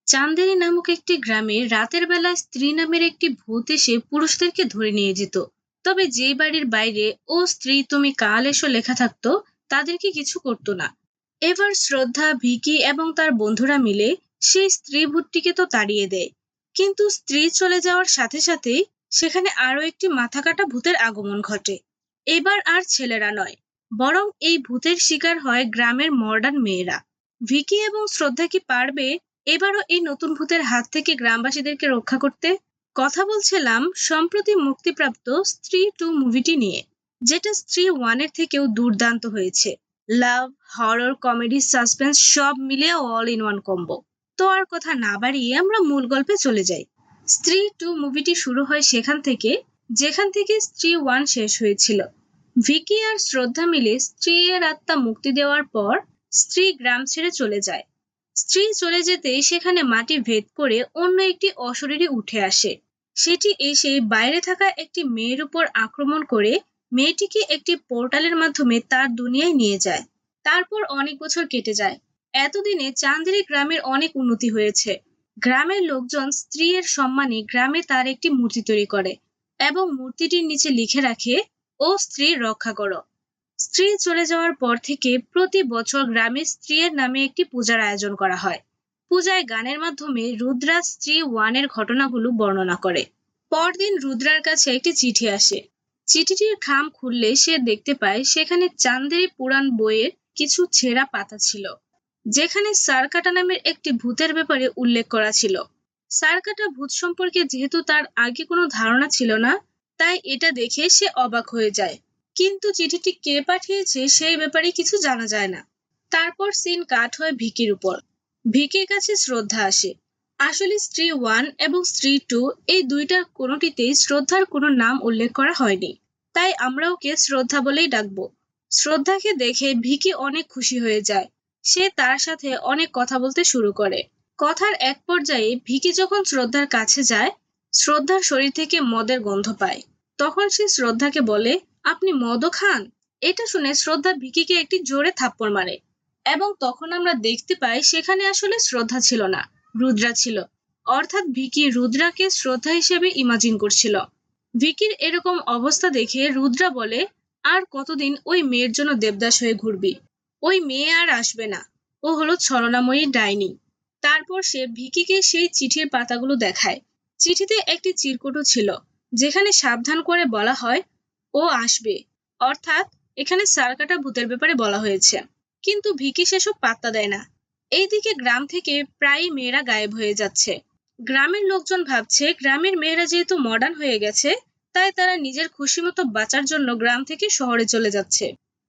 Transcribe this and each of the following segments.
চান্দেরি নামক একটি গ্রামে রাতের বেলা স্ত্রী নামের একটি ভূত এসে পুরুষদেরকে ধরে নিয়ে যেত। তবে যেই বাড়ির বাইরে ও স্ত্রী তুমি কাল এসো লেখা থাকতো, তাদেরকে কিছু করতো না। এবার শ্রদ্ধা, ভিকি এবং তার বন্ধুরা মিলে সেই স্ত্রী ভূতটিকে তো তাড়িয়ে দেয়। কিন্তু স্ত্রী চলে যাওয়ার সাথে সাথেই সেখানে আরো একটি মাথাকাটা ভূতের আগমন ঘটে। এবার আর ছেলেরা নয়, বরং এই ভূতের শিকার হয় গ্রামের মডার্ন মেয়েরা। ভিকি এবং শ্রদ্ধা কি পারবে এবারও এই নতুন ভূতের হাত থেকে গ্রামবাসীদেরকে রক্ষা করতে? কথা বলছিলাম সম্প্রতি মুক্তিপ্রাপ্ত স্ত্রী টু মুভিটি নিয়ে, যেটা স্ত্রী ওয়ানের থেকেও দুর্দান্ত হয়েছে। লাভ, হরর, কমেডি, সাসপেন্স সব মিলে অল ইন ওয়ান কম্বো। তো আর কথা না বাড়িয়ে আমরা মূল গল্পে চলে যাই। স্ত্রী টু মুভিটি শুরু হয় সেখান থেকে যেখান থেকে স্ত্রী ওয়ান শেষ হয়েছিল। ভিকি আর শ্রদ্ধা মিলে স্ত্রীর আত্মা মুক্তি দেওয়ার পর স্ত্রী গ্রাম ছেড়ে চলে যায়। স্ত্রী চলে যেতেই সেখানে মাটি ভেদ করে অন্য একটি অশরীরী উঠে আসে। সেটি এসে বাইরে থাকা একটি মেয়ের উপর আক্রমণ করে মেয়েটিকে একটি পোর্টালের মাধ্যমে তার দুনিয়ায় নিয়ে যায়। তারপর অনেক বছর কেটে যায়। এতদিনে চান্দেরি গ্রামের অনেক উন্নতি হয়েছে। গ্রামের লোকজন স্ত্রীর সম্মানে গ্রামে তার একটি মূর্তি তৈরি করে এবং মূর্তিটির নিচে লিখে রাখে, ও স্ত্রীর রক্ষা করো। স্ত্রী চলে যাওয়ার পর থেকে প্রতি বছর গ্রামে স্ত্রীর নামে একটি পূজার আয়োজন করা হয়। পূজায় গানের মাধ্যমে রুদ্রা স্ত্রী ওয়ানের ঘটনাগুলো বর্ণনা করে। পরদিন রুদ্রার কাছে একটি চিঠি আসে। চিঠিটির খাম খুললে সে দেখতে পায় সেখানে চান্দেরি পুরাণ বইয়ের কিছু ছেঁড়া পাতা ছিল, যেখানে সারকাটা নামের একটি ভূতের ব্যাপারে উল্লেখ করা ছিল। সারকাটা ভূত সম্পর্কে যেহেতু তার আগে কোনো ধারণা ছিল না, তাই এটা দেখে সে অবাক হয়ে যায়। কিন্তু চিঠিটি কে পাঠিয়েছে সেই ব্যাপারে কিছু জানা যায় না। তারপর সিন কাট হয় ভিকির উপর। ভিকির কাছে শ্রদ্ধা আসে। আসলে স্ত্রী ওয়ান এবং স্ত্রী টু এই দুইটার কোনোটিতেই শ্রদ্ধার কোনো নাম উল্লেখ করা হয়নি, তাই আমরা ওকে শ্রদ্ধা বলেই ডাকবো। শ্রদ্ধাকে দেখে ভিকি অনেক খুশি হয়ে যায়। সে তার সাথে অনেক কথা বলতে শুরু করে। কথার এক পর্যায়ে ভিকি যখন শ্রদ্ধার কাছে যায়, শ্রদ্ধার শরীর থেকে মদের গন্ধ পায়। তখন সে শ্রদ্ধাকে বলে, আপনি মদও খান? এটা শুনে শ্রদ্ধা ভিকিকে একটি জোরে থাপ্পড় মারে। এবং তখন আমরা দেখতে পাই সেখানে আসলে শ্রদ্ধা ছিল না, রুদ্রা ছিল। অর্থাৎ ভিকি রুদ্রাকে শ্রদ্ধা হিসেবে ইমাজিন করছিল। ভিকির এরকম অবস্থা দেখে রুদ্রা বলে, আর কতদিন ওই মেয়ের জন্য দেবদাস হয়ে ঘুরবি? ওই মেয়ে আর আসবে না। ও হলো ছলনাময়ী ডাইনি। তারপর সে ভিকিকে সেই চিঠির পাতাগুলো দেখায়। চিঠিতে একটি চিরকুটও ছিল, যেখানে সাবধান করে বলা হয়, ও আসবে। অর্থাৎ এখানে সারকাটা ভূতের ব্যাপারে বলা হয়েছে। কিন্তু ভিকি সেসব পাত্তা দেয় না। এইদিকে গ্রাম থেকে প্রায়ই মেয়েরা গায়েব হয়ে যাচ্ছে। গ্রামের লোকজন ভাবছে গ্রামের মেয়েরা যেহেতু মডার্ন হয়ে গেছে, তাই তারা নিজের খুশি মতো বাঁচার জন্য গ্রাম থেকে শহরে চলে যাচ্ছে।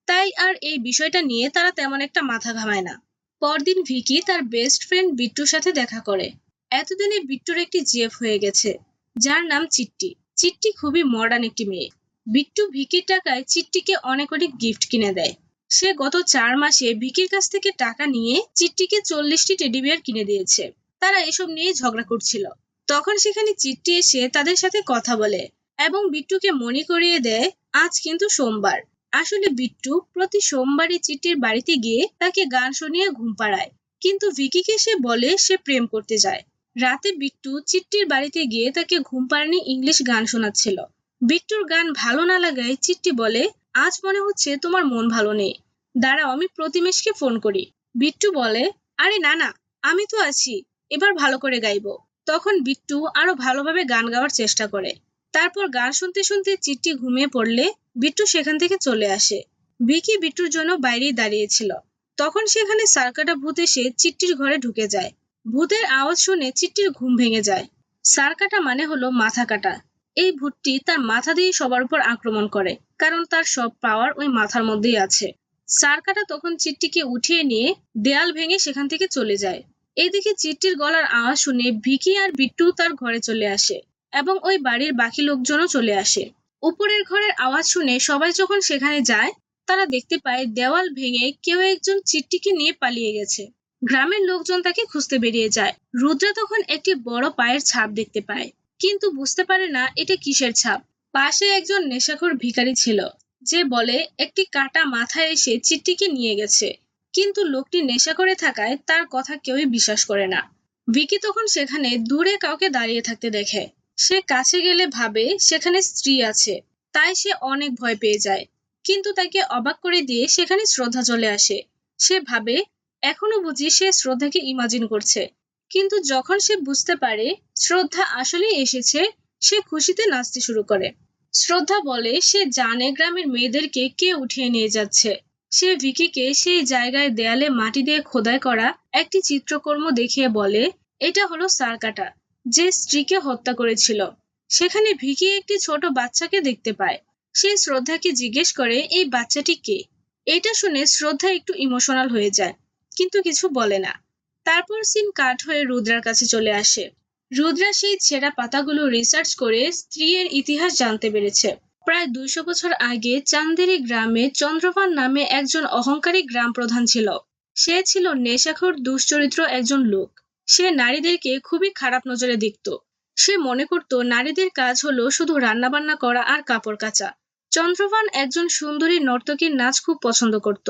তাই আর এই বিষয়টা নিয়ে তারা তেমন একটা মাথা ঘামায় না। পরদিন ভিকি তার বেস্ট ফ্রেন্ড বিট্টুর সাথে দেখা করে। এতদিনে বিট্টুর একটি জেফ হয়ে গেছে, যার নাম চিট্টি। চিট্টি খুবই মডার্ন একটি মেয়ে। বিট্টু ভিকির টাকায় চিট্টিকে অনেক অনেক গিফট কিনে দেয়। সে গত 4 মাসে ভিকির কাছ থেকে টাকা নিয়ে চিট্টিকে 40টি টেডি বিয়ার কিনে দিয়েছে। তারা এসব নিয়েই ঝগড়া করছিল। তখন সেখানে চিট্টি এসে তাদের সাথে কথা বলে এবং বিট্টুকে মনে করিয়ে দেয় আজ কিন্তু সোমবার। আসলে বিট্টু প্রতি সোমবারই চিট্টির বাড়িতে গিয়ে তাকে গান শুনিয়ে ঘুম পাড়ায়। কিন্তু ভিকিকে সে বলে সে প্রেম করতে যায়। রাতে বিট্টু চিট্টির বাড়িতে গিয়ে তাকে ঘুম পাড়ানি ইংলিশ গান শোনাচ্ছিল। বিট্টুর গান ভালো না লাগায় চিট্টি বলে, আজ মনে হচ্ছে তোমার মন ভালো নেই, দাঁড়াও আমি প্রতিমেশকে ফোন করি। বিট্টু বলে, আরে না না, আমি তো আছি, এবার ভালো করে গাইবো। তখন বিট্টু আরো ভালোভাবে গান গাওয়ার চেষ্টা করে। তারপর গান শুনতে শুনতে চিট্টি ঘুমিয়ে পড়লে বিট্টু সেখান থেকে চলে আসে। ভিকি বিট্টুর জন্য বাইরেই দাঁড়িয়েছিল। তখন সেখানে সারকাটা ভূত এসে চিট্টির ঘরে ঢুকে যায়। ভূতের আওয়াজ শুনে চিট্টির ঘুম ভেঙে যায়। সারকাটা মানে হলো মাথা কাটা। এই ভূতটি তার মাথা দিয়ে সবার উপর আক্রমণ করে, কারণ তার সব পাওয়ার ওই মাথার মধ্যেই আছে। সারকাটা তখন চিট্টিকে উঠিয়ে নিয়ে দেয়াল ভেঙে সেখান থেকে চলে যায়। এদিকে চিট্টির গলার আওয়াজ শুনে ভিকি আর বিট্টু তার ঘরে চলে আসে এবং ওই বাড়ির বাকি লোকজনও চলে আসে। উপরের ঘরের আওয়াজ শুনে সবাই যখন সেখানে যায়, তারা দেখতে পায় দেওয়াল ভেঙে কেউ একজন চিট্টিকে নিয়ে পালিয়ে গেছে। গ্রামের লোকজন তাকে খুঁজতে বেরিয়ে যায়। রুদ্রা তখন একটি বড় পায়ের ছাপ দেখতে পায়, কিন্তু বুঝতে পারে না এটা কিসের ছাপ। পাশে একজন নেশাখোর ভিখারি ছিল, যে বলে একটি কাটা মাথায় এসে চিট্টিকে নিয়ে গেছে। কিন্তু লোকটি নেশা করে থাকায় তার কথা কেউই বিশ্বাস করে না। ভিকি তখন সেখানে দূরে কাউকে দাঁড়িয়ে থাকতে দেখে। সে কাছে গেলে ভাবে সেখানে স্ত্রী আছে, তাই সে অনেক ভয় পেয়ে যায়। কিন্তু তাকে অবাক করে দিয়ে সেখানে শ্রদ্ধা চলে আসে। সে ভাবে এখনো বুঝি সে শ্রদ্ধাকে ইমাজিন করছে। কিন্তু যখন সে বুঝতে পারে শ্রদ্ধা আসলেই এসেছে, সে খুশিতে নাচতে শুরু করে। শ্রদ্ধা বলে সে জানে গ্রামের মেয়েদেরকে কে উঠিয়ে নিয়ে যাচ্ছে। সে ভিকিকে সেই জায়গায় দেয়ালে মাটি দিয়ে খোদাই করা একটি চিত্রকর্ম দেখিয়ে বলে এটা হলো সার্কাটা, যে স্ত্রীকে হত্যা করেছিল। সেখানে ভিকি একটি ছোট বাচ্চাকে দেখতে পায়। সে শ্রদ্ধাকে জিজ্ঞেস করে এই বাচ্চাটি কে। এটা শুনে শ্রদ্ধা একটু ইমোশনাল হয়ে যায়, কিন্তু কিছু বলে না। তারপর সিন কাট হয়ে রুদ্রার কাছে চলে আসে। রুদ্রা সেই ছেঁড়া পাতাগুলো রিসার্চ করে স্ত্রীর ইতিহাস জানতে পেরেছে। প্রায় 200 বছর আগে চান্দেরি গ্রামে চন্দ্রভান নামে একজন অহংকারী গ্রাম প্রধান ছিল। সে ছিল নেশাখোর দুশ্চরিত্র একজন লোক। সে নারীদেরকে খুবই খারাপ নজরে দেখত। সে মনে করত নারীদের কাজ হলো শুধু রান্নাবান্না করা আর কাপড় কাচা। চন্দ্রভান একজন সুন্দরী নর্তকীর নাচ খুব পছন্দ করত।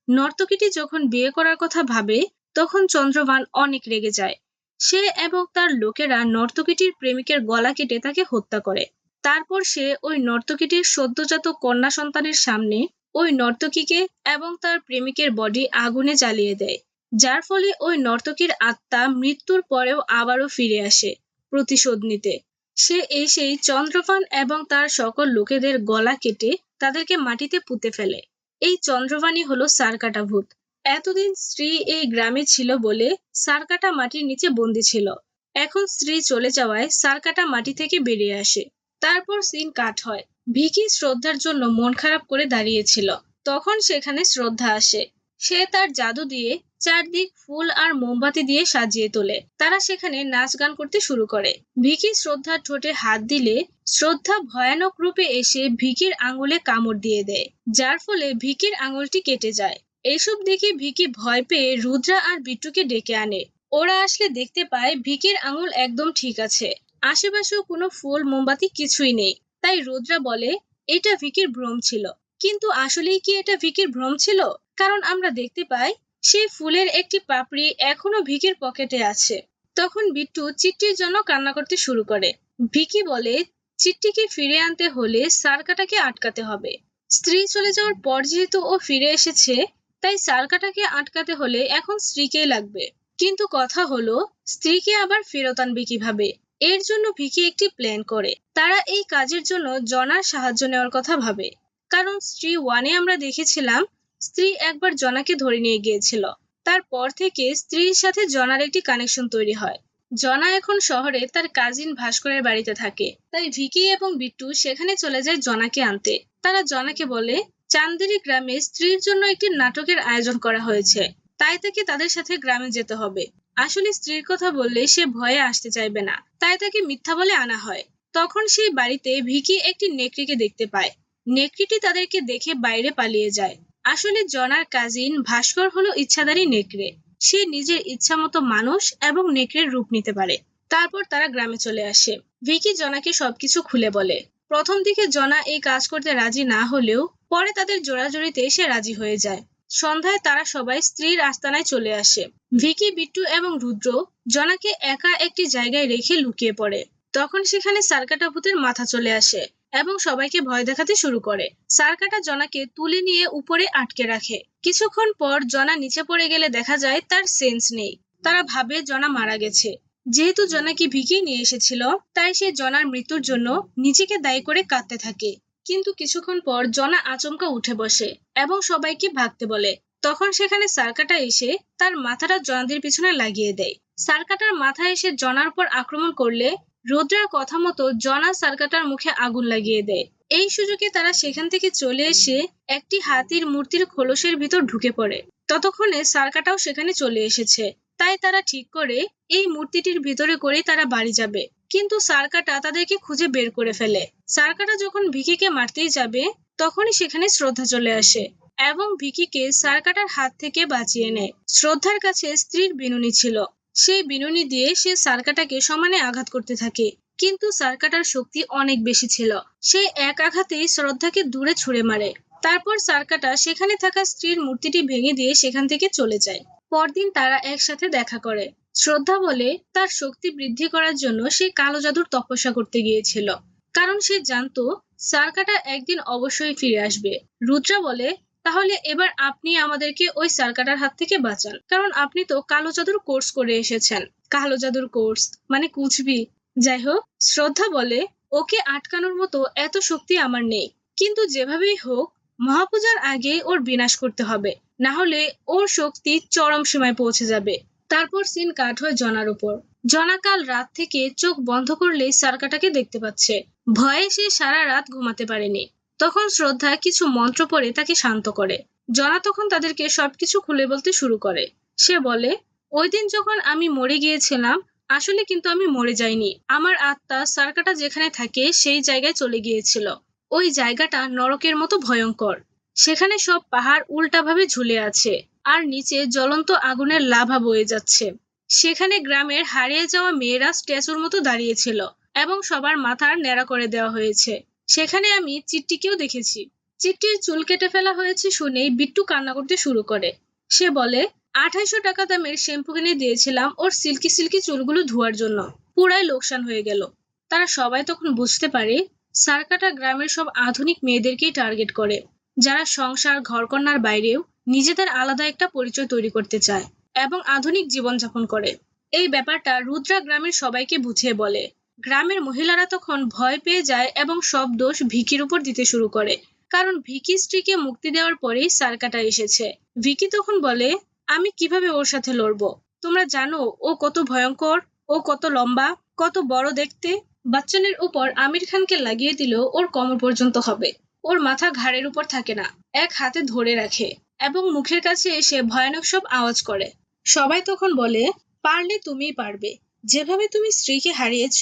নর্তকীটি যখন বিয়ে করার কথা ভাবে, তখন চন্দ্রভান অনেক রেগে যায়। সে এবং তার লোকেরা নর্তকীটির প্রেমিকের গলা কেটে তাকে হত্যা করে। তারপর সে ওই নর্তকীটির সদ্যজাত কন্যা সন্তানের সামনে ওই নর্তকীকে এবং তার প্রেমিকের বডি আগুনে জ্বালিয়ে দেয়, যার ফলে ওই নর্তকীর আত্মা মৃত্যুর পরেও আবারও ফিরে আসে প্রতিশোধ নিতে। সে এসেই চন্দ্রভান এবং তার সকল লোকেদের গলা কেটে তাদেরকে মাটিতে পুঁতে ফেলে। এই চন্দ্রভানই হলো সারকাটা ভূত। এতদিন স্ত্রী এই গ্রামে ছিল বলে সারকাটা মাটির নিচে বন্দি ছিল। এখন স্ত্রী চলে যাওয়ায় সারকাটা মাটি থেকে বেরিয়ে আসে। তারপর সিন কাট হয়। ভিকি শ্রদ্ধার জন্য মন খারাপ করে দাঁড়িয়েছিল। তখন সেখানে শ্রদ্ধা আসে। সে তার জাদু দিয়ে চারদিক ফুল আর মোমবাতি দিয়ে সাজিয়ে তোলে। তারা সেখানে নাচ গান করতে শুরু করে। ভিকি শ্রদ্ধার ঠোঁটে হাত দিলে শ্রদ্ধা ভয়ানক রূপে এসে ভিকির আঙুলে কামড় দিয়ে দেয়, যার ফলে ভিকির আঙুলটি কেটে যায়। এইসব দেখে ভিকি ভয় পেয়ে রুদ্রা আর বিট্টুকে ডেকে আনে। ওরা আসলে দেখতে পায় ভিকির আঙুল একদম ঠিক আছে। আশেপাশেও কোনো ফুল মোমবাতি কিছুই নেই। তাই রুদ্রা বলে এটা ভিকির ভ্রম ছিল। কিন্তু আসলেই কি এটা ভিকির ভ্রম ছিল? কারণ আমরা দেখতে পাই সেই ফুলের একটি পাপড়ি এখনো ভিকির পকেটে আছে। তখন বিট্টু চিট্টির জন্য কান্না করতে শুরু করে। ভিকি বলে চিট্টিকে ফিরে আনতে হলে সারকাটাকে আটকাতে হবে। স্ত্রী চলে যাওয়ার পর যেহেতু ও ফিরে এসেছে, তাই সারকাটাকে আটকাতে হলে এখন স্ত্রীকেই লাগবে। কিন্তু কথা হলো স্ত্রীকে আবার ফেরত আনবে কিভাবে? এর জন্য ভিকি একটি প্ল্যান করে। তারা এই কাজের জন্য জনার সাহায্য নেওয়ার কথা ভাবে। কারণ স্ত্রী ওয়ানে আমরা দেখেছিলাম স্ত্রী একবার জনাকে ধরে নিয়ে গিয়েছিল। তারপর থেকে স্ত্রীর সাথে জনার একটি কানেকশন তৈরি হয়। জনা এখন শহরে তার কাজিন ভাস্করের বাড়িতে থাকে। তাই ভিকি এবং বিট্টু সেখানে চলে যায় জনাকে আনতে। তারা জনাকে বলে চান্দেরি গ্রামে স্ত্রীর জন্য একটি নাটকের আয়োজন করা হয়েছে, তাই তাকে তাদের সাথে গ্রামে যেতে হবে। আসলে স্ত্রীর কথা বললে সে ভয়ে আসতে চাইবে না, তাই তাকে মিথ্যা বলে আনা হয়। তখন সেই বাড়িতে ভিকি একটি নেকড়েকে দেখতে পায়। নেকড়েটি তাদেরকে দেখে বাইরে পালিয়ে যায়। আসলে জনার কাজিন ভাস্কর হলো ইচ্ছাধারী নেকড়ে। সে নিজের ইচ্ছা মতো মানুষ এবং নেকড়ের রূপ নিতে পারে। তারপর তারা গ্রামে চলে আসে। ভিকি জনাকে সবকিছু খুলে বলে। প্রথম দিকে জনা এই কাজ করতে রাজি না হলেও পরে তাদের জোড়াজুড়িতে সে রাজি হয়ে যায়। সন্ধ্যায় তারা সবাই স্ত্রীর আস্তানায় চলে আসে। ভিকি, বিট্টু এবং রুদ্র জনাকে একা একটি জায়গায় রেখে লুকিয়ে পড়ে। তখন সেখানে সারকাটা ভূতের মাথা চলে আসে এবং সবাইকে ভয় দেখাতে শুরু করে। সারকাটা জনাকে তুলে নিয়ে উপরে আটকে রাখে। কিছুক্ষণ পর জনা নিচে পড়ে গেলে দেখা যায় তার সেন্স নেই। তারা ভাবে জনা মারা গেছে। যেহেতু জনাকে ভিকি নিয়ে এসেছিল, তাই সে জনার মৃত্যুর জন্য নিজেকে দায়ী করে কাঁদতে থাকে। কিন্তু কিছুক্ষণ পর জনা আচমকা উঠে বসে এবং সবাইকে ভাগতে বলে। তখন সেখানে সারকাটা এসে তার মাথাটা জনাদের পিছনে লাগিয়ে দেয়। সারকাটার মাথা এসে জনার উপর আক্রমণ করলে রুদ্রের কথা মতো জনা সারকাটার মুখে আগুন লাগিয়ে দেয়। এই সুযোগে তারা সেখান থেকে চলে এসে একটি হাতির মূর্তির খোলসের ভিতর ঢুকে পড়ে। ততক্ষণে সারকাটাও সেখানে চলে এসেছে। তাই তারা ঠিক করে এই মূর্তিটির ভিতরে করে তারা বাড়ি যাবে। কিন্তু সারকাটা তাদেরকে খুঁজে বের করে ফেলে। সারকাটা যখন ভিকিকে মারতেই যাবে, তখনই সেখানে শ্রদ্ধা চলে আসে এবং ভিকিকে সারকাটার হাত থেকে বাঁচিয়ে নেয়। শ্রদ্ধার কাছে স্ত্রীর বিনুনি ছিল। সেই বিনুনি দিয়ে সে সারকাটাকে সমানে আঘাত করতে থাকে। কিন্তু সারকাটার শক্তি অনেক বেশি ছিল। সে এক আঘাতেই শ্রদ্ধাকে দূরে ছুঁড়ে মারে। তারপর সারকাটা সেখানে থাকা স্ত্রীর মূর্তিটি ভেঙে দিয়ে সেখান থেকে চলে যায়। পরদিন তারা একসাথে দেখা করে। শ্রদ্ধা বলে তার শক্তি বৃদ্ধি করার জন্য সে কালো জাদুর তপস্যা করতে গিয়েছিল, কারণ সে জানতো সার্কাটা একদিন অবশ্যই ফিরে আসবে। রুদ্রা বলে, তাহলে এবার আপনি আমাদেরকে ওই সার্কাটার হাত থেকে বাঁচান, কারণ আপনি তো কালো জাদুর কোর্স করে এসেছেন। কালো জাদুর কোর্স মানে কুচবি। যাই হোক, শ্রদ্ধা বলে, ওকে আটকানোর মতো এত শক্তি আমার নেই, কিন্তু যেভাবেই হোক মহাপূজার আগে ওর বিনাশ করতে হবে, না হলে ওর শক্তি চরম সীমায় পৌঁছে যাবে। তারপর সিন কাট হয় জনার উপর। জনা কাল রাত থেকে চোখ বন্ধ করলেই সার্কাটাকে দেখতে পাচ্ছে। ভয়ে সে সারা রাত ঘুমাতে পারেনি। তখন শ্রদ্ধা কিছু মন্ত্র পড়ে তাকে শান্ত করে। জনা তখন তাদেরকে সবকিছু খুলে বলতে শুরু করে। সে বলে, ওই দিন যখন আমি মরে গিয়েছিলাম, আসলে কিন্তু আমি মরে যাইনি। আমার আত্মা সার্কাটা যেখানে থাকে সেই জায়গায় চলে গিয়েছিল। ওই জায়গাটা নরকের মতো ভয়ঙ্কর। সেখানে সব পাহাড় উল্টাভাবে ঝুলে আছে, আর নিচে জ্বলন্ত আগুনের লাভা বয়ে যাচ্ছে। সেখানে গ্রামের হারিয়ে যাওয়া মেয়েরা স্ট্যাচুর মতো দাঁড়িয়েছিল, এবং সবার মাথার ন্যাড়া করে দেওয়া হয়েছে। সেখানে আমি চিট্টিকেও দেখেছি। চিট্টির চুল কেটে ফেলা হয়েছে শুনেই বিট্টু কান্না করতে শুরু করে। সে বলে, ২৮০০ টাকা দামের শ্যাম্পু কিনে দিয়েছিলাম ওর সিল্কি সিল্কি চুলগুলো ধোয়ার জন্য, পুরাই লোকসান হয়ে গেল। তারা সবাই তখন বুঝতে পারে সার্কাটা গ্রামের সব আধুনিক মেয়েদেরকেই টার্গেট করে, যারা সংসার ঘরকন্নার বাইরেও নিজেদের আলাদা একটা পরিচয় তৈরি করতে চায় এবং আধুনিক জীবনযাপন করে। এই ব্যাপারটা রুদ্রা গ্রামের সবাইকে বুঝিয়ে বলে। গ্রামের মহিলারা তখন ভয় পেয়ে যায় এবং সব দোষ ভিকির উপর দিতে শুরু করে, কারণ ভিকি স্ত্রীকে মুক্তি দেওয়ার পরেই সার্কাটা এসেছে। ভিকি তখন বলে, আমি কিভাবে ওর সাথে লড়বো? তোমরা জানো ও কত ভয়ঙ্কর, ও কত লম্বা, কত বড় দেখতে। বাচ্চনের উপর আমির খানকে লাগিয়ে দিলেও ওর কোমর পর্যন্ত হবে। ওর মাথা ঘাড়ের উপর থাকে না, এক হাতে ধরে রাখে এবং মুখের কাছে এসে ভয়ানক সব আওয়াজ করে। সবাই তখন বলে, পারলে তুমিই পারবে। যেভাবে তুমি স্ত্রীকে হারিয়েছ,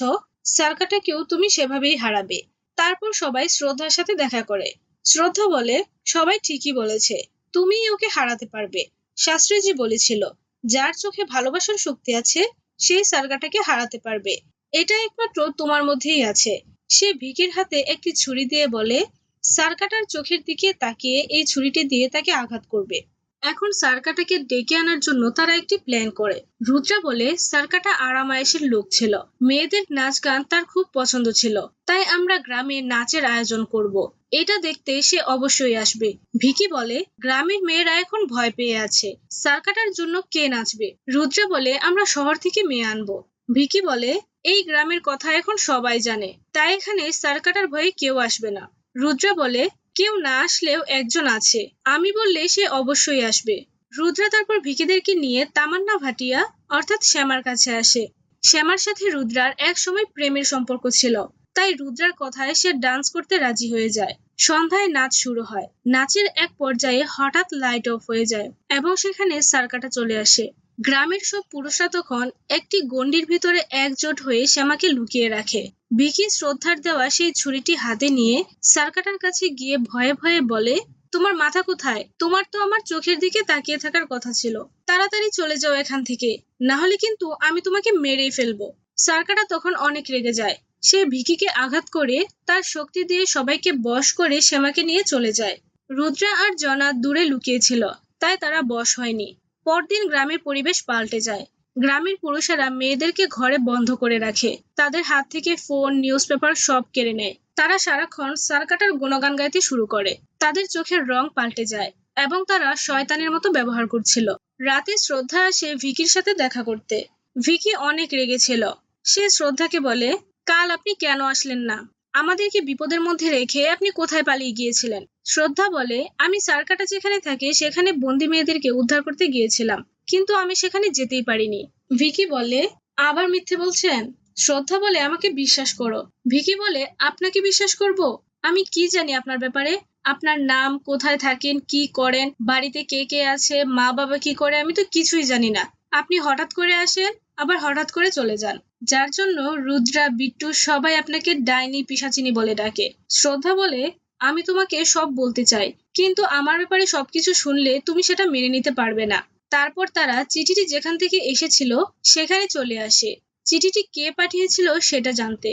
সার্কাটাকেও তুমি সেভাবেই হারাবে। তারপর সবাই শ্রদ্ধার সাথে দেখা করে। শ্রদ্ধা বলে, সবাই ঠিকই বলেছে, তুমিই ওকে হারাতে পারবে। শাস্ত্রীজি বলেছিল, যার চোখে ভালোবাসার শক্তি আছে সেই সার্কাটাকে হারাতে পারবে। এটা একমাত্র তোমার মধ্যেই আছে। সে ভিকির হাতে একটি ছুরি দিয়ে বলে, সার্কাটার চোখের দিকে তাকিয়ে এই ছুরিটি দিয়ে তাকে আঘাত করবে। এখন সার্কাটাকে ডেকে আনার জন্য তারা একটি প্ল্যান করে। রুদ্রা বলে, সার্কাটা আরামায়েশের লোক ছিল, মেয়েদের নাচ গান তার খুব পছন্দ ছিল, তাই আমরা গ্রামে নাচের আয়োজন করব। এটা দেখতে সে অবশ্যই আসবে। ভিকি বলে, গ্রামের মেয়েরা এখন ভয় পেয়ে আছে, সার্কাটার জন্য কে নাচবে? রুদ্রা বলে, আমরা শহর থেকে মেয়ে আনবো। ভিকি বলে, এই গ্রামের কথা এখন সবাই জানে, তাই এখানে সার্কাটার ভয়ে কেউ আসবে না। রুদ্রা বলে, কেউ না আসলেও একজন আছে, আমি বললে সে অবশ্যই আসবে। রুদ্রা তারপর ভিকিদেরকে নিয়ে তামান্না ভাটিয়া অর্থাৎ শ্যামার কাছে আসে। শ্যামার সাথে রুদ্রার এক সময় প্রেমের সম্পর্ক ছিল, তাই রুদ্রার কথায় সে ডান্স করতে রাজি হয়ে যায়। সন্ধ্যায় নাচ শুরু হয়। নাচের এক পর্যায়ে হঠাৎ লাইট অফ হয়ে যায় এবং সেখানে সার্কাটা চলে আসে। গ্রামের সব পুরুষরা তখন একটি গণ্ডির ভিতরে একজোট হয়ে শ্যামাকে লুকিয়ে রাখে। ভিকি শ্রদ্ধার দেওয়া সেই ছুরিটি হাতে নিয়ে সার্কাটার কাছে গিয়ে ভয়ে ভয়ে বলে, তোমার মাথা কোথায়? তোমার তো আমার চোখের দিকে তাকিয়ে থাকার কথা ছিল। তাড়াতাড়ি চলে যাও এখান থেকে, না হলে কিন্তু আমি তোমাকে মেরেই ফেলবো। সার্কাটা তখন অনেক রেগে যায়। সে ভিকিকে আঘাত করে তার শক্তি দিয়ে সবাইকে বশ করে শ্যামাকে নিয়ে চলে যায়। রুদ্রা আর জনা দূরে লুকিয়েছিল, তাই তারা বশ হয়নি। পরদিন গ্রামের পরিবেশ পাল্টে যায়। গ্রামের পুরুষেরা মেয়েদেরকে ঘরে বন্ধ করে রাখে, তাদের হাত থেকে ফোন নিউজ পেপার সব কেড়ে নেয়। তারা সারাক্ষণ সার্কাটার গুণগান গাইতে শুরু করে। তাদের চোখের রং পাল্টে যায় এবং তারা শয়তানের মতো ব্যবহার করছিল। রাতে শ্রদ্ধা আসে ভিকির সাথে দেখা করতে। ভিকি অনেক রেগেছিল। সে শ্রদ্ধাকে বলে, কাল আপনি কেন আসলেন না? আমাদেরকে বিপদের মধ্যে রেখে আপনি কোথায় পালিয়ে গিয়েছিলেন? শ্রদ্ধা বলে, আমি সার্কাটা যেখানে থাকে সেখানে বন্দি মেয়েদেরকে উদ্ধার করতে গিয়েছিলাম, কিন্তু আমি সেখানে যেতেই পারিনি। ভিকি বলে, আবার মিথ্যে বলছেন? শ্রদ্ধা বলে, আমাকে বিশ্বাস করো। ভিকি বলে, আপনাকে বিশ্বাস করব? আমি কি জানি আপনার ব্যাপারে? আপনার নাম, কোথায় থাকেন, কি করেন, বাড়িতে কে কে আছে, মা বাবা কি করে, আমি তো কিছুই জানি না। আপনি হঠাৎ করে আসেন, আবার হঠাৎ করে চলে যান, যার জন্য রুদ্রা, বিট্টু সবাই আপনাকে ডাইনি পিশাচিনী বলে ডাকে। শ্রদ্ধা বলে, আমি তোমাকে সব বলতে চাই, কিন্তু আমার ব্যাপারে সবকিছু শুনলে তুমি সেটা মেনে নিতে পারবে না। তারপর তারা চিঠিটি যেখান থেকে এসেছিল সেখানে চলে আসে, চিঠিটি কে পাঠিয়েছিল সেটা জানতে।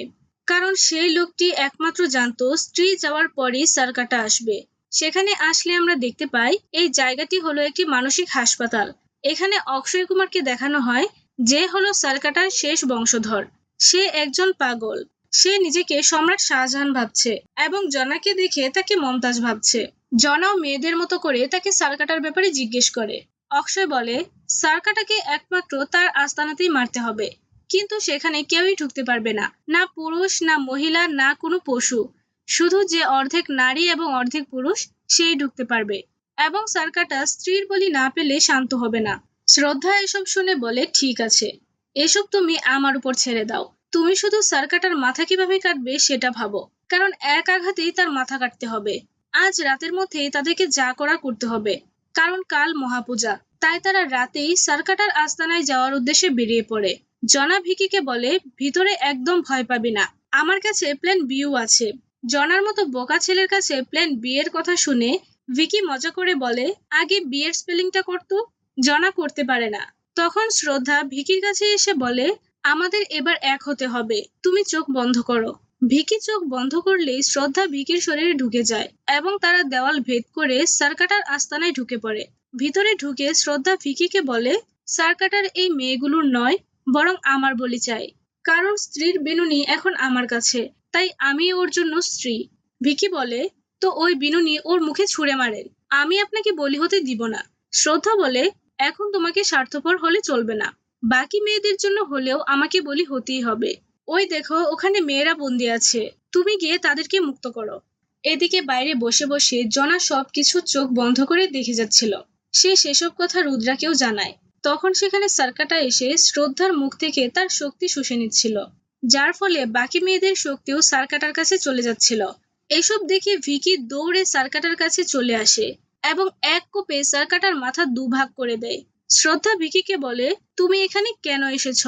কারণ সেই লোকটি একমাত্র জানতো স্ত্রী যাওয়ার পরেই সার্কাটা আসবে। সেখানে আসলে আমরা দেখতে পাই এই জায়গাটি হলো একটি মানসিক হাসপাতাল। এখানে অক্ষয় কুমারকে দেখানো হয়, যে হলো সার্কাটার শেষ বংশধর। সে একজন পাগল। সে নিজেকে সম্রাট শাহজাহান ভাবছে এবং জনাকে দেখে তাকে মমতাজ ভাবছে। জনাও মেয়েদের মতো করে তাকে সার্কাটার ব্যাপারে জিজ্ঞেস করে। অক্ষয় বলে, সার্কাটাকে একমাত্র তার আস্তানাতেই মারতে হবে, কিন্তু সেখানে কেউই ঢুকতে পারবে না, না পুরুষ, না মহিলা, না কোনো পশু। শুধু যে অর্ধেক নারী এবং অর্ধেক পুরুষ, সেই ঢুকতে পারবে। এবং সার্কাটা স্ত্রীর বলি না পেলে শান্ত হবে না। শ্রদ্ধা এসব শুনে বলে, ঠিক আছে, এসব তুমি আমার উপর ছেড়ে দাও। তুমি শুধু সার্কাটার মাথা কিভাবে কাটবে সেটা ভাবো, কারণ এক আঘাতেই তার মাথা কাটতে হবে। আজ রাতের মধ্যেই তাদেরকে যা করার করতে হবে, কারণ কাল মহাপূজা। তাই তারা রাতেই সার্কাটার আস্তানায় যাওয়ার উদ্দেশ্যে বেরিয়ে পড়ে। জনা ভিকিকে বলে, ভিতরে একদম ভয় পাবি না, আমার কাছে প্ল্যান বিও আছে। জনার মতো বোকা ছেলের কাছে প্ল্যান বি এর কথা শুনে ভিকি মজা করে বলে, আগে বি এর স্পেলিংটা করতো। জনা করতে পারে না। তখন শ্রদ্ধা ভিকির কাছে এসে বলে, আমাদের এবার এক হতে হবে, তুমি চোখ বন্ধ করো। ভিকি চোখ বন্ধ করলেই শ্রদ্ধা ভিকির শরীরে ঢুকে যায় এবং তারা দেওয়াল ভেদ করে সার্কাটার আস্তানায় ঢুকে পড়ে। ভিতরে ঢুকে শ্রদ্ধা ভিকিকে বলে, সার্কাটার এই মেয়েগুলোর নয়, বরং আমার বলি চাই, কারণ স্ত্রীর বিনুনি এখন আমার কাছে, তাই আমি ওর জন্য স্ত্রী। ভিকি বলে, তো ওই বিনুনি ওর মুখে ছুঁড়ে মারেন, আমি আপনাকে বলি হতে দিব না। শ্রদ্ধা বলে, এখন তোমাকে স্বার্থপর হলে চলবে না, বাকি মেয়েদের জন্য হলেও আমাকে বলি হতেই হবে। ওই দেখো, ওখানে মেয়েরা বন্দি আছে, তুমি গিয়ে তাদেরকে মুক্ত করো। এদিকে বাইরে বসে বসে জনা সবকিছু চোখ বন্ধ করে দেখে যাচ্ছিল। সে সেসব কথা রুদ্রাকেও জানায়। তখন সেখানে সার্কাটা এসে শ্রদ্ধার মুখ থেকে তার শক্তি শুষে নিচ্ছিল, যার ফলে বাকি মেয়েদের শক্তিও সার্কাটার কাছে চলে যাচ্ছিল। এসব দেখে ভিকি দৌড়ে সার্কাটার কাছে চলে আসে এবং এক কোপে সার্কাটার মাথা দুভাগ করে দেয়। শ্রদ্ধা ভিকিকে বলে, তুমি এখানে কেন এসেছ?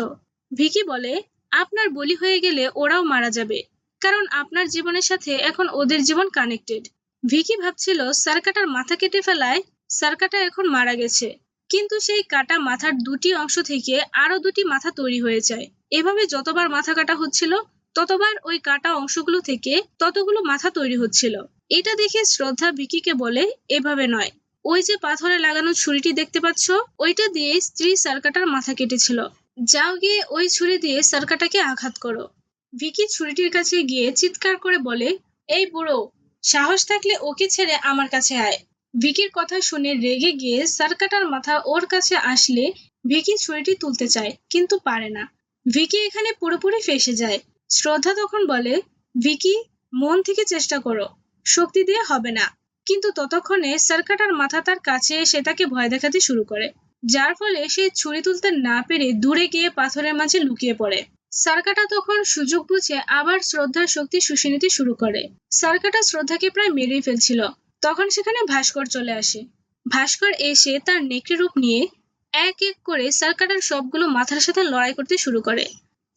ভিকি বলে, আপনার বলি হয়ে গেলে ওরাও মারা যাবে, কারণ আপনার জীবনের সাথে এখন ওদের জীবন কানেক্টেড। ভিকি ভাবছিল সার্কাটার মাথা কেটে ফেলায় সার্কাটা এখন মারা গেছে, কিন্তু সেই কাটা মাথার দুটি অংশ থেকে আরো দুটি মাথা তৈরি হয়ে যায়। এভাবে যতবার মাথা কাটা হচ্ছিল, ততবার ওই কাটা অংশগুলো থেকে ততগুলো মাথা তৈরি হচ্ছিল। এটা দেখে শ্রদ্ধা ভিকিকে বলে, এভাবে নয়, ওই যে পাথরে লাগানো ছুরিটি দেখতে পাচ্ছ, ওইটা দিয়ে স্ত্রী সার্কাটার মাথা কেটেছিল। যাও গিয়ে ওই ছুরি দিয়ে সার্কাটাকে আঘাত করো। ভিকি ছুরিটির কাছে গিয়ে চিৎকার করে বলে, এই বুড়ো, সাহস থাকলে ওকে ছেড়ে আমার কাছে আয়। ভিকির কথা শুনে রেগে গিয়ে সার্কাটার মাথা ওর কাছে আসলে ভিকি ছুরিটি তুলতে চায়, কিন্তু পারে না। ভিকি এখানে পুরোপুরি ফেঁসে যায়। শ্রদ্ধা তখন বলে, ভিকি, মন থেকে চেষ্টা করো, শক্তি দিয়ে হবে না। কিন্তু ততক্ষণে সার্কাটার মাথা তার কাছে এসে তাকে ভয় দেখাতে শুরু করে, যার ফলে সে ছুরি তুলতে না পেরে দূরে গিয়ে পাথরের মাঝে লুকিয়ে পড়ে। সার্কাটা তখন সুযোগ বুঝে আবার শ্রদ্ধার শক্তি শুষে নিতে শুরু করে। সার্কাটা শ্রদ্ধাকে প্রায় মেরেই ফেলছিল। তখন সেখানে ভাস্কর চলে আসে। ভাস্কর এসে তার নেকড়ে রূপ নিয়ে এক এক করে সার্কাটার সবগুলো মাথার সাথে লড়াই করতে শুরু করে।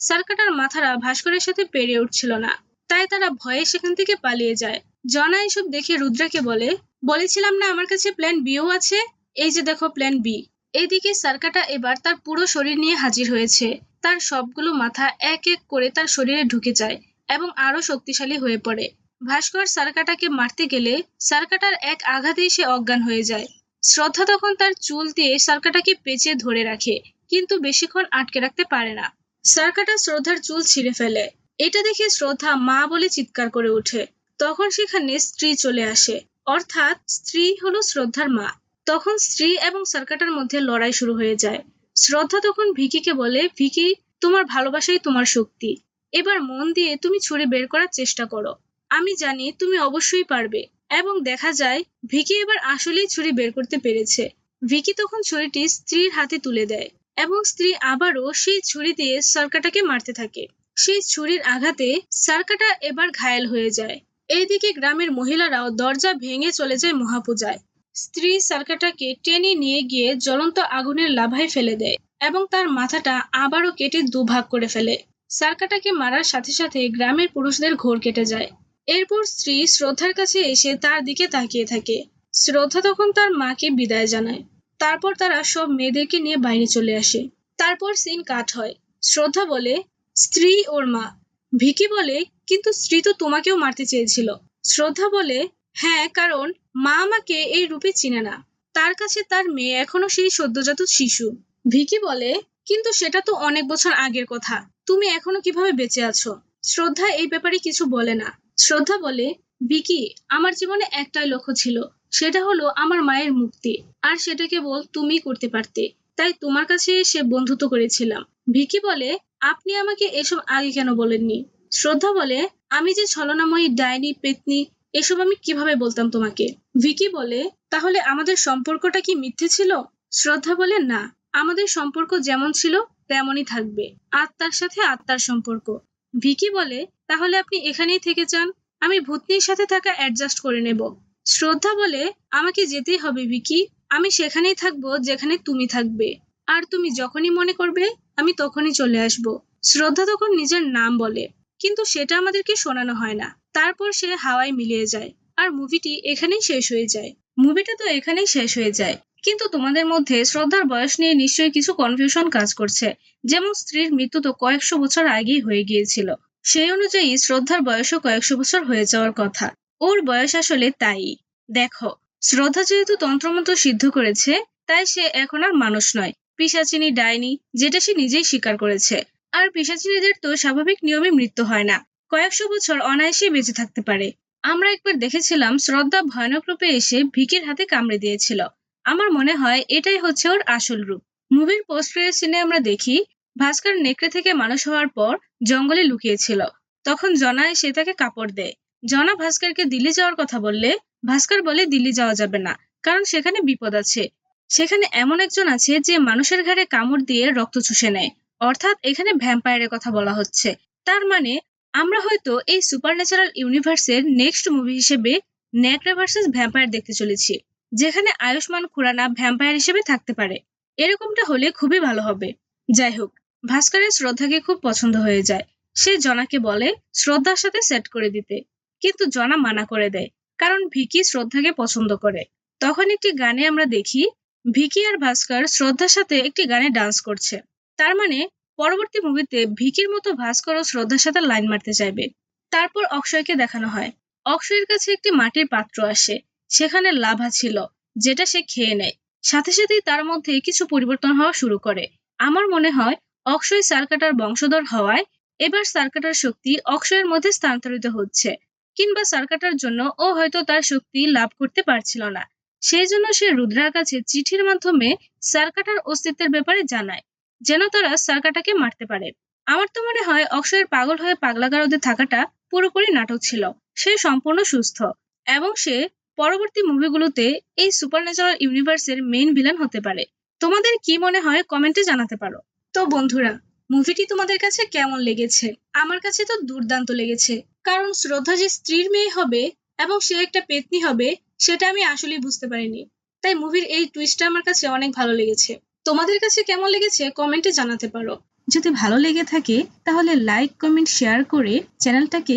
সার্কাটার মাথারা ভাস্করের সাথে পেরে উঠছিল না, তাই তারা ভয়ে সেখান থেকে পালিয়ে যায়। জনা এসব দেখে রুদ্রাকে বলে, বলেছিলাম না আমার কাছে প্ল্যান বিও আছে, এই যে দেখো প্ল্যান বি। এদিকে সার্কাটা এবার তার পুরো শরীর নিয়ে হাজির হয়েছে। তার সবগুলো মাথা এক এক করে তার শরীরে ঢুকে যায় এবং আরো শক্তিশালী হয়ে পড়ে। ভাস্কর সার্কাটাকে মারতে গেলে সার্কাটার এক আঘাতেই সে অজ্ঞান হয়ে যায়। শ্রদ্ধা তখন তার চুল দিয়ে সার্কাটাকে পেঁচে ধরে রাখে, কিন্তু বেশিক্ষণ আটকে রাখতে পারে না। সার্কাটা শ্রদ্ধার চুল ছিঁড়ে ফেলে। এটা দেখে শ্রদ্ধা মা বলে চিৎকার করে ওঠে। তখন সেখানে স্ত্রী চলে আসে, অর্থাৎ স্ত্রী হলো শ্রদ্ধার মা। তখন স্ত্রী এবং সার্কাটার মধ্যে লড়াই শুরু হয়ে যায়। শ্রদ্ধা তখন ভিকিকে বলে, ভিকি, তোমার ভালোবাসাই তোমার শক্তি, এবার মন দিয়ে তুমি ছুরি বের করার চেষ্টা করো, আমি জানি তুমি অবশ্যই পারবে। এবং দেখা যায় ভিকি এবার আসলেই ছুরি বের করতে পেরেছে। ভিকি তখন ছুরিটি স্ত্রীর হাতে তুলে দেয় এবং স্ত্রী আবারও সেই ছুরি দিয়ে সার্কাটাকে মারতে থাকে। সেই ছুরির আঘাতে সার্কাটা এবার ঘায়েল হয়ে যায়। এইদিকে গ্রামের মহিলারাও দরজা ভেঙে চলে যায় মহাপূজায়। স্ত্রী সার্কাটাকে টেনে নিয়ে গিয়ে জ্বলন্ত আগুনের লাভায় ফেলে দেয় এবং তার মাথাটা আবারও কেটে দুভাগ করে ফেলে। সার্কাটাকে মারার সাথে সাথে গ্রামের পুরুষদের ঘোর কেটে যায়। এরপর স্ত্রী শ্রদ্ধার কাছে এসে তার দিকে তাকিয়ে থাকে। শ্রদ্ধা তখন তার মাকে বিদায় জানায়। তারপর তারা সব মেয়েদেরকে নিয়ে বাইরে চলে আসে। তারপর সিন কাট হয়। শ্রদ্ধা বলে, স্ত্রী ওর মা। ভিকি বলে, কিন্তু স্ত্রী তো তোমাকেও মারতে চেয়েছিল। শ্রদ্ধা বলে, হ্যাঁ, কারণ মা আমাকে এই রূপে চিনে না, তার কাছে তার মেয়ে এখনো সেই সদ্যজাত শিশু। ভিকি বলে, কিন্তু সেটা তো অনেক বছর আগের কথা। তুমি এখনো কিভাবে বেঁচে আছো? শ্রদ্ধা এই ব্যাপারে কিছু বলে না। শ্রদ্ধা বলে, ভিকি, আমার জীবনে একটাই লক্ষ্য ছিল, সেটা হলো আমার মায়ের মুক্তি। আর সেটা কেবল তুমিই করতে পারতে। তাই তোমার কাছে এসে বন্ধুত্ব করেছিলাম। ভিকি বলে, আপনি আমাকে এসব আগে কেন বলেননি? শ্রদ্ধা বলে, আমি যে ছলনাময়ী ডাইনি পেতনি, এসব আমি কিভাবে বলতাম তোমাকে? ভিকি বলে, তাহলে আমাদের সম্পর্কটা কি মিথ্যে ছিল? শ্রদ্ধা বলে, না, আমাদের সম্পর্ক যেমন ছিল তেমনই থাকবে, আত্মার সাথে আত্মার সম্পর্ক। ভিকি বলে, তাহলে আপনি এখানেই থেকে যান, আমি ভূতনির সাথে থাকা অ্যাডজাস্ট করে নেব। শ্রদ্ধা বলে, আমাকে যেতেই হবে ভিকি, আমি সেখানেই থাকবো যেখানে তুমি থাকবে, আর তুমি যখনই মনে করবে আমি তখনই চলে আসব। শ্রদ্ধা তখন নিজের নাম বলে, কিন্তু সেটা আমাদেরকে শোনানো হয় না। তারপর সে হাওয়ায় মিলিয়ে যায়, আর মুভিটি এখানেই শেষ হয়ে যায়। মুভিটা তো এখানেই শেষ হয়ে যায়, কিন্তু তোমাদের মধ্যে শ্রদ্ধার বয়স নিয়ে নিশ্চয়ই কিছু কনফিউশন কাজ করছে। যেমন স্ত্রীর মৃত্যু তো কয়েকশো বছর আগেই হয়ে গিয়েছিল, সেই অনুযায়ী শ্রদ্ধার বয়সও কয়েকশো বছর হয়ে যাওয়ার কথা। ওর বয়স আসলে তাই। দেখো, শ্রদ্ধা যেহেতু তন্ত্রমন্ত্র সিদ্ধ করেছে, তাই সে এখন আর মানুষ নয়, পিশাচিনী ডাইনি, যেটা সে নিজেই স্বীকার করেছে। আর পিশাচিনীদের তো স্বাভাবিক নিয়মে মৃত্যু হয় না, কয়েকশো বছর অনায়াসেই বেঁচে থাকতে পারে। আমরা একবার দেখেছিলাম শ্রদ্ধা ভয়ানক রূপে এসে ভিকির হাতে কামড়ে দিয়েছিল। আমার মনে হয় এটাই হচ্ছে ওর আসল রূপ। মুভির পোস্ট ক্রেডিট সিনে আমরা দেখি ভাস্কর নেকড়ে থেকে মানুষ হওয়ার পর জঙ্গলে লুকিয়েছিল। তখন জনা এসে তাকে কাপড় দেয়। জনা ভাস্করকে দিল্লি যাওয়ার কথা বললে ভাস্কর বলে দিল্লি যাওয়া যাবে না, কারণ সেখানে বিপদ আছে। সেখানে এমন একজন আছে যে মানুষের ঘাড়ে কামড় দিয়ে রক্ত চুষে নেয়। অর্থাৎ এখানে ভ্যাম্পায়ারের কথা বলা হচ্ছে। তার মানে আমরা হয়তো এই সুপারন্যাচারাল ইউনিভার্সের নেক্সট মুভি হিসেবে ন্যাকড়া ভার্সেস ভ্যাম্পায়ার দেখতে চলেছি, যেখানে আয়ুষ্মান খুরানা ভ্যাম্পায়ার হিসেবে থাকতে পারে। এরকমটা হলে খুবই ভালো হবে। যাই হোক, ভাস্করের শ্রদ্ধাকে খুব পছন্দ হয়ে যায়। সে জনাকে বলে শ্রদ্ধার সাথে সেট করে দিতে, কিন্তু জনা মানা করে দেয়, কারণ ভিকি শ্রদ্ধাকে পছন্দ করে। তখন একটি গানে আমরা দেখি ভিকি আর ভাস্কর শ্রদ্ধার সাথে একটি গানে ডান্স করছে। তার মানে পরবর্তী মুভিতে ভিকির মতো ভাস্কর ও শ্রদ্ধার সাথে লাইন মারতে চাইবে। তারপর অক্ষয়কে দেখানো হয়। অক্ষয়ের কাছে একটি মাটির পাত্র আসে, সেখানে লাভা ছিল, যেটা সে খেয়ে নেয়। সাথে সাথেই তার মধ্যে কিছু পরিবর্তন হওয়া শুরু করে। আমার মনে হয় অক্ষয় সার্কাটার বংশধর হওয়ায় এবার সার্কাটার শক্তি অক্ষয়ের মধ্যে স্থানান্তরিত হচ্ছে, কিংবা সার্কাটার জন্য ও হয়তো তার শক্তি লাভ করতে পারছিল না। সেই জন্য সে রুদ্রার কাছে চিঠির মাধ্যমে সার্কাটার অস্তিত্বের ব্যাপারে জানায়, যেন তারা সার্কাটাকে মারতে পারে। আমার তো মনে হয় অক্ষয়ের পাগল হয়ে পাগলাগারদে থাকাটা পুরোপুরি নাটক ছিল। সে সম্পূর্ণ সুস্থ, এবং সে পরবর্তী মুভিগুলোতে এই সুপারন্যাচারাল ইউনিভার্সের মেইন ভিলেন হতে পারে। তোমাদের কি মনে হয় কমেন্টে জানাতে পারো। তো বন্ধুরা, মুভিটি তোমাদের কাছে কেমন লেগেছে? আমার কাছে তো দুর্দান্ত লেগেছে, কারণ শ্রদ্ধা যে স্ত্রীর মেয়ে হবে এবং সে একটা পেত্নী হবে, সেটা আমি আসলেই বুঝতে পারিনি। তাই মুভির এই টুইস্টটা আমার কাছে অনেক ভালো লেগেছে। তোমাদের কাছে কেমন লেগেছে কমেন্টে জানাতে পারো। যদি ভালো লেগে থাকে তাহলে লাইক কমেন্ট শেয়ার করে চ্যানেলটাকে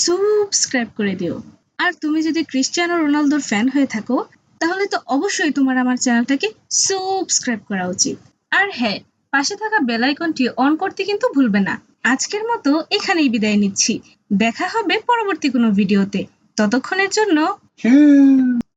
সাবস্ক্রাইব করে দিও। আর তুমি যদি ক্রিশ্চিয়ানো রোনালদোর ফ্যান হয়ে থাকো, তাহলে তো অবশ্যই তোমার আমার চ্যানেলটাকে সাবস্ক্রাইব করা উচিত। আর হ্যাঁ, পাশে থাকা বেল আইকনটি অন করতে কিন্তু ভুলবে না। আজকের মতো এখানেই বিদায় নিচ্ছি। দেখা হবে পরবর্তী কোনো ভিডিওতে। ততক্ষণের জন্য